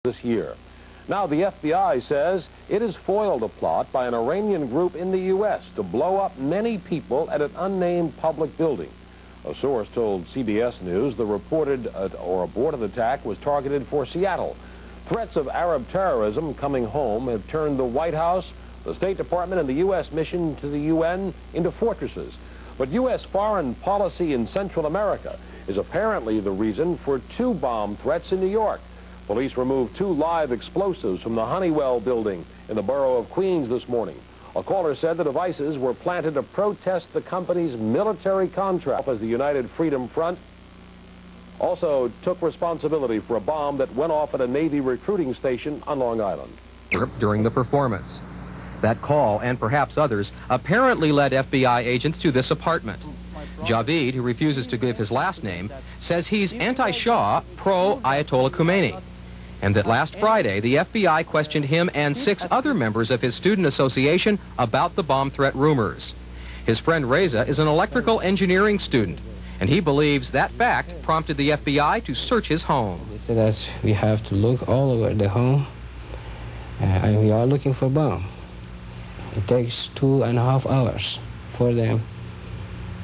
this year. Now, the FBI says it has foiled a plot by an Iranian group in the U.S. to blow up many people at an unnamed public building. A source told CBS News the reported or aborted attack was targeted for Seattle. Threats of Arab terrorism coming home have turned the White House, the State Department, and the U.S. mission to the UN into fortresses. But U.S. foreign policy in Central America is apparently the reason for 2 bomb threats in New York. Police removed 2 live explosives from the Honeywell building in the borough of Queens this morning. A caller said the devices were planted to protest the company's military contract, as the United Freedom Front also took responsibility for a bomb that went off at a Navy recruiting station on Long Island. During the performance. That call, and perhaps others, apparently led FBI agents to this apartment. Javid, who refuses to give his last name, says he's anti-Shah, pro-Ayatollah Khomeini, and that last Friday the FBI questioned him and 6 other members of his student association about the bomb threat rumors. His friend Reza is an electrical engineering student, and he believes that fact prompted the FBI to search his home. They said that we have to look all over the home, and we are looking for bomb. It takes 2.5 hours for them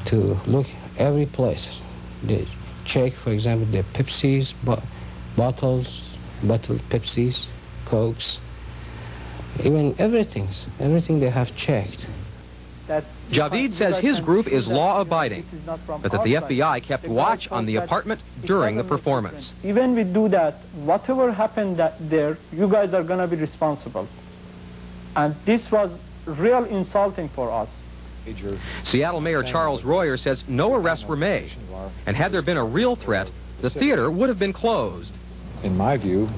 to look every place. They check, for example, the Pepsis, bottled Pepsis, Cokes, even everything they have checked. Javid says his group is law-abiding, but that the FBI kept watch on the apartment during the performance. Even we do that, whatever happened there, you guys are going to be responsible. And this was real insulting for us. Seattle Mayor Charles Royer says no arrests were made, and had there been a real threat, the theater would have been closed. In my view,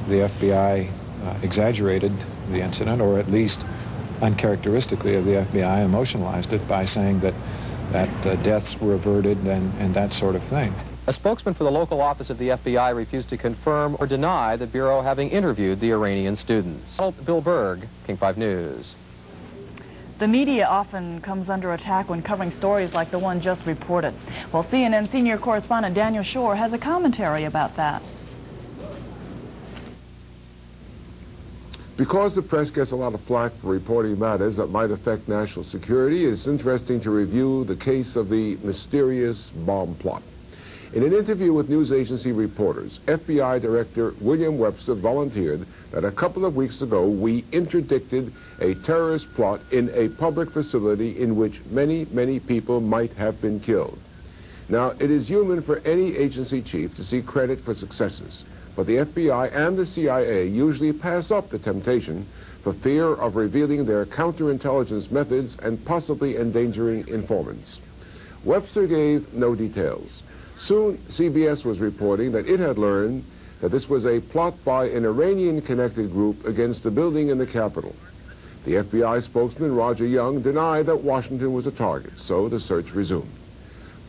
the FBI exaggerated the incident, or at least uncharacteristically of the FBI emotionalized it by saying that deaths were averted and that sort of thing. A spokesman for the local office of the FBI refused to confirm or deny the Bureau having interviewed the Iranian students. Bill Berg, King 5 News. The media often comes under attack when covering stories like the one just reported. Well, CNN senior correspondent Daniel Shore has a commentary about that. Because the press gets a lot of flack for reporting matters that might affect national security, it's interesting to review the case of the mysterious bomb plot. In an interview with news agency reporters, FBI Director William Webster volunteered that a couple of weeks ago we interdicted a terrorist plot in a public facility in which many, many people might have been killed. Now, it is human for any agency chief to seek credit for successes, but the FBI and the CIA usually pass up the temptation for fear of revealing their counterintelligence methods and possibly endangering informants. Webster gave no details. Soon, CBS was reporting that it had learned that this was a plot by an Iranian-connected group against the building in the Capitol. The FBI spokesman, Roger Young, denied that Washington was a target, so the search resumed.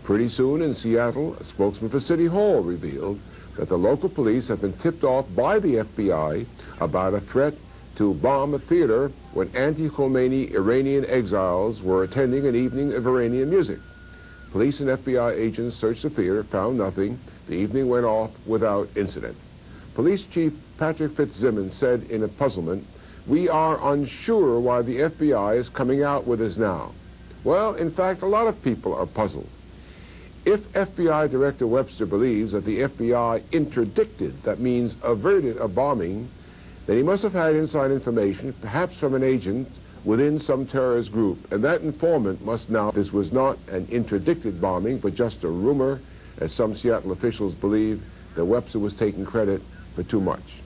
Pretty soon in Seattle, a spokesman for City Hall revealed that the local police had been tipped off by the FBI about a threat to bomb a theater when anti-Khomeini Iranian exiles were attending an evening of Iranian music. Police and FBI agents searched the theater, found nothing. The evening went off without incident. Police Chief Patrick Fitzsimmons said in a puzzlement, "We are unsure why the FBI is coming out with this now." Well, in fact, a lot of people are puzzled. If FBI Director Webster believes that the FBI interdicted, that means averted, a bombing, then he must have had inside information, perhaps from an agent within some terrorist group, and that informant must now, this was not an interdicted bombing, but just a rumor, as some Seattle officials believe that Webster was taking credit for too much.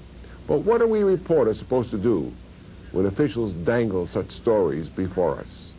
But what are we reporters supposed to do when officials dangle such stories before us?